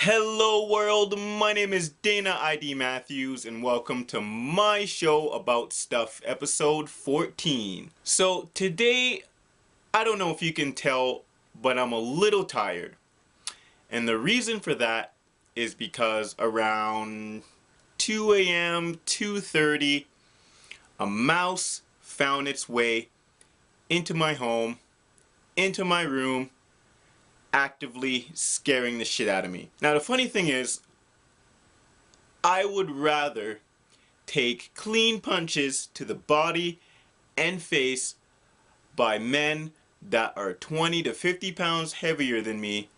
Hello world, my name is Dana I.D. Matthews and welcome to my show about stuff, episode 14. So today, I don't know if you can tell, but I'm a little tired. And the reason for that is because around 2 a.m., 2:30, a mouse found its way into my home, into my room, actively scaring the shit out of me. Now the funny thing is, I would rather take clean punches to the body and face by men that are 20 to 50 pounds heavier than me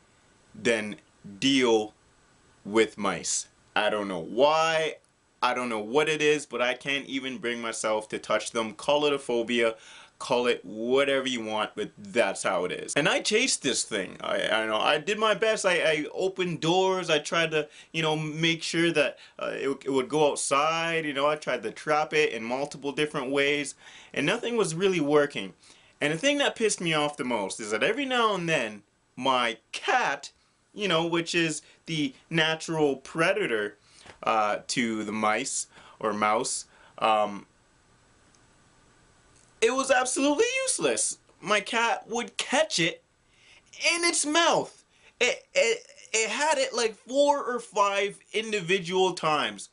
than deal with mice. I don't know why, I don't know what it is, but I can't even bring myself to touch them. Call it a phobia, call it whatever you want, but that's how it is. And I chased this thing. I know I did my best. I opened doors. I tried to, make sure that it would go outside. I tried to trap it in multiple different ways, and nothing was really working. And the thing that pissed me off the most is that every now and then, my cat, which is the natural predator to the mice or mouse, it was absolutely useless. My cat would catch it in its mouth. It had it like 4 or 5 individual times.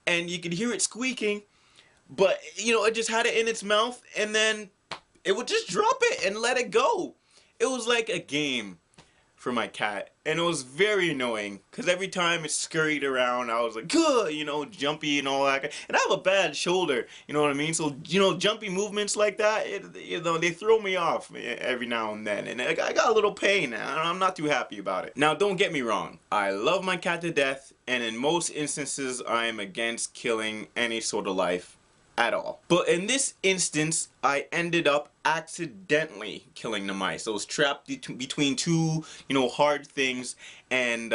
And you could hear it squeaking, but it just had it in its mouth and then it would just drop it and let it go. It was like a game for my cat, and it was very annoying because every time it scurried around I was like, good, jumpy and all that, and I have a bad shoulder, you know what I mean, so jumpy movements like that, they throw me off every now and then, and I got a little pain and I'm not too happy about it. Now don't get me wrong, I love my cat to death, and in most instances I am against killing any sort of life at all. But in this instance, I ended up accidentally killing the mice. I was trapped between two, hard things, and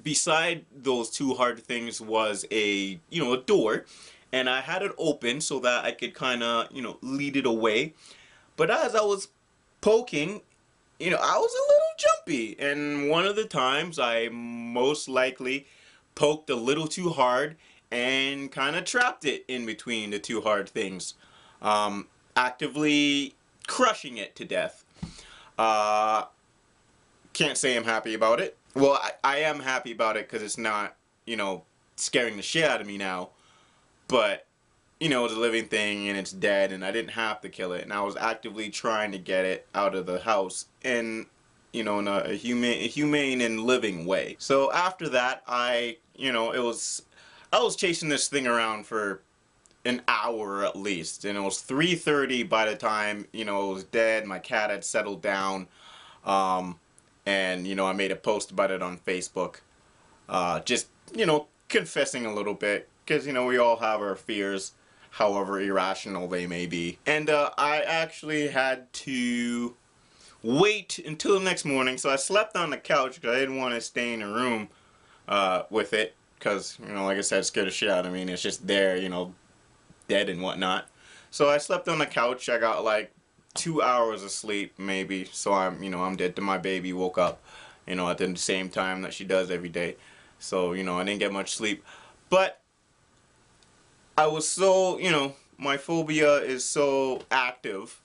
beside those two hard things was a door, and I had it open so that I could kind of, lead it away. But as I was poking, I was a little jumpy, and one of the times I most likely poked a little too hard and kind of trapped it in between the two hard things, actively crushing it to death. Can't say I'm happy about it. Well, I am happy about it because it's not, scaring the shit out of me now, but it's a living thing and it's dead and I didn't have to kill it, and I was actively trying to get it out of the house in in a humane and living way. So after that, I was chasing this thing around for an hour at least, and it was 3:30 by the time it was dead. My cat had settled down, and I made a post about it on Facebook, just confessing a little bit, because we all have our fears, however irrational they may be. And I actually had to wait until the next morning, so I slept on the couch because I didn't want to stay in the room with it, because like I said, it scared the shit out of me, and it's just there, dead and whatnot. So I slept on the couch. I got like 2 hours of sleep maybe, so I'm dead. To my baby woke up at the same time that she does every day, so I didn't get much sleep. But I was so, my phobia is so active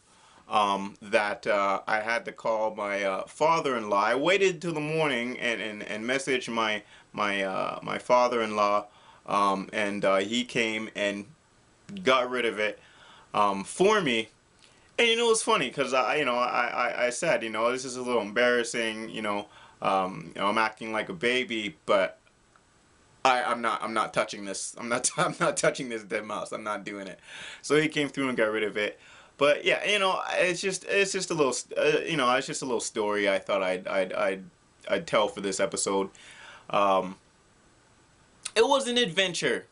that I had to call my father-in-law. I waited till the morning and messaged my father-in-law, and he came and got rid of it for me. And it's funny because I said, this is a little embarrassing, I'm acting like a baby, but I'm not touching this. I'm not touching this dead mouse. I'm not doing it. So he came through and got rid of it. But yeah, it's just a little it's just a little story I thought I'd tell for this episode. It was an adventure.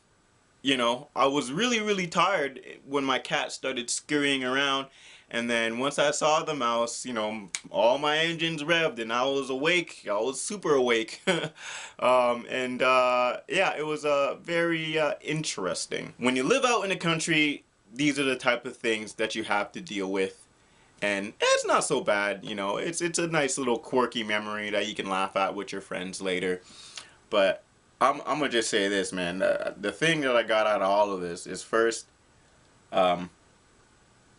I was really tired when my cat started scurrying around, and then once I saw the mouse, all my engines revved and I was awake. I was super awake. Yeah, it was very interesting. When you live out in the country, these are the type of things that you have to deal with, and it's not so bad. It's a nice little quirky memory that you can laugh at with your friends later. But I'm gonna just say this, man. The thing that I got out of all of this is first, um,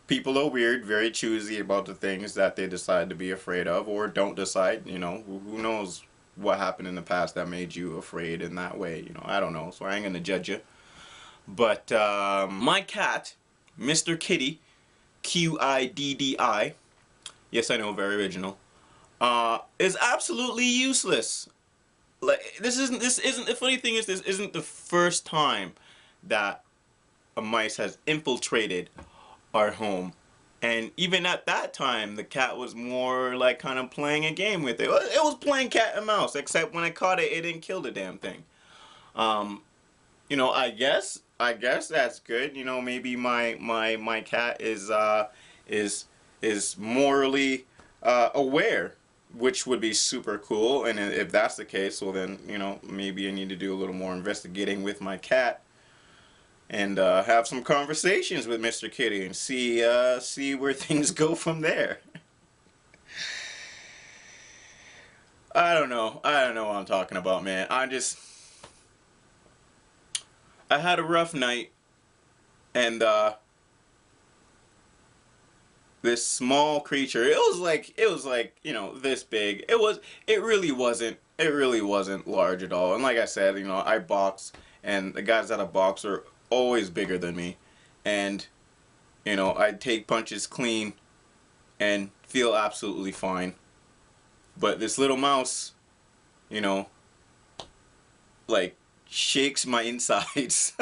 people are weird, very choosy about the things that they decide to be afraid of or don't decide. You know, who knows what happened in the past that made you afraid in that way. You know, I don't know, so I ain't gonna judge you. But my cat, Mr. Kitty, Qiddi, yes I know, very original, is absolutely useless. Like this isn't the funny thing is this isn't the first time that a mice has infiltrated our home. And even at that time, the cat was more like kind of playing a game with it. It was playing cat and mouse, except when I caught it, it didn't kill the damn thing. Um, you know, I guess that's good. You know, maybe my cat is is morally aware, which would be super cool. And if that's the case, well then, you know, maybe I need to do a little more investigating with my cat and have some conversations with Mr. Kitty and see where things go from there. I don't know what I'm talking about, man. I had a rough night, and this small creature, it was like, you know, this big. It really wasn't large at all. And like I said, you know, I box, and the guys that I box are always bigger than me. And you know, I take punches clean and feel absolutely fine. But this little mouse, you know, like shakes my insides.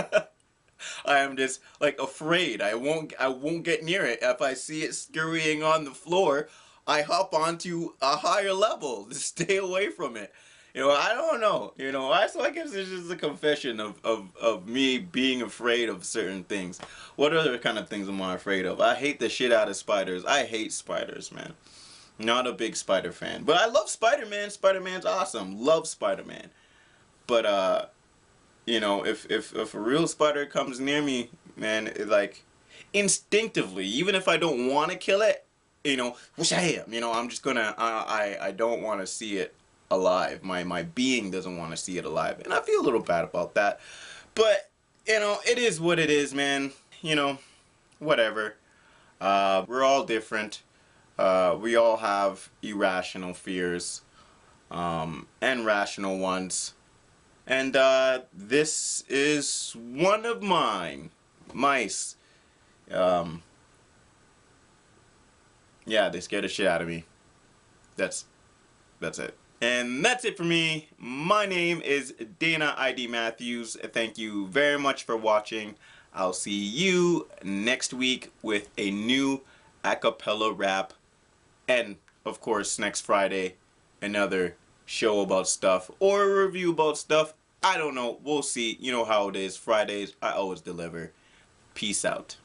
I am just like afraid. I won't get near it. If I see it scurrying on the floor, I hop onto a higher level to stay away from it. You know, I don't know. You know, so I guess it's just a confession of me being afraid of certain things. What other kind of things am I afraid of? I hate the shit out of spiders. I hate spiders, man. Not a big spider fan. But I love Spider-Man. Spider-Man's awesome. Love Spider-Man. But you know, if a real spider comes near me, man, like instinctively, even if I don't want to kill it, you know, which I am, you know, I'm just gonna, I don't want to see it alive. My being doesn't want to see it alive, and I feel a little bad about that. But you know, it is what it is, man. You know, whatever. We're all different. We all have irrational fears, and rational ones. And this is one of mine. Mice. Yeah, they scared the shit out of me. That's it. And that's it for me. My name is Dana I.D. Matthews. Thank you very much for watching. I'll see you next week with a new acapella rap. And, of course, next Friday, another show about stuff or a review about stuff. I don't know. We'll see. You know how it is. Fridays, I always deliver. Peace out.